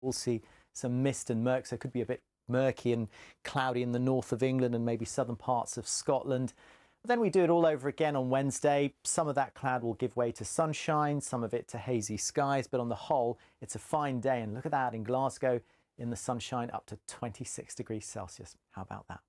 We'll see some mist and murk, so it could be a bit murky and cloudy in the north of England and maybe southern parts of Scotland. But then we do it all over again on Wednesday. Some of that cloud will give way to sunshine, some of it to hazy skies, but on the whole, it's a fine day. And look at that in Glasgow, in the sunshine, up to 26 degrees Celsius. How about that?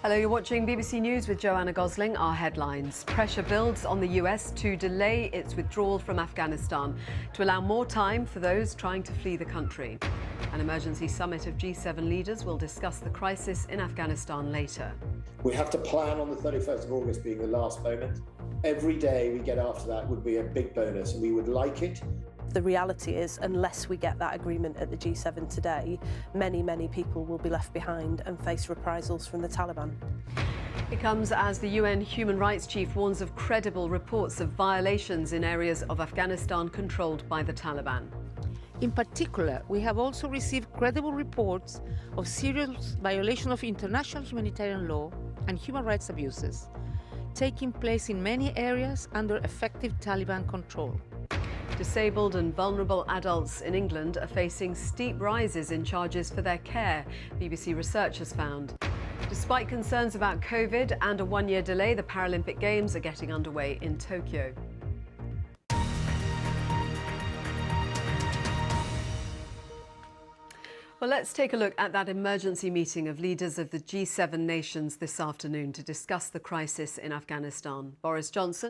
Hello, you're watching BBC News with Joanna Gosling. Our headlines. Pressure builds on the US to delay its withdrawal from Afghanistan to allow more time for those trying to flee the country. An emergency summit of G7 leaders will discuss the crisis in Afghanistan later. We have to plan on the 31st of August being the last moment. Every day we get after that would be a big bonus, and we would like it. The reality is, unless we get that agreement at the G7 today, many people will be left behind and face reprisals from the Taliban. It comes as the UN Human Rights Chief warns of credible reports of violations in areas of Afghanistan controlled by the Taliban. In particular, we have also received credible reports of serious violation of international humanitarian law and human rights abuses taking place in many areas under effective Taliban control. Disabled and vulnerable adults in England are facing steep rises in charges for their care, BBC research has found. Despite concerns about COVID and a one-year delay, the Paralympic Games are getting underway in Tokyo. Well, let's take a look at that emergency meeting of leaders of the G7 nations this afternoon to discuss the crisis in Afghanistan. Boris Johnson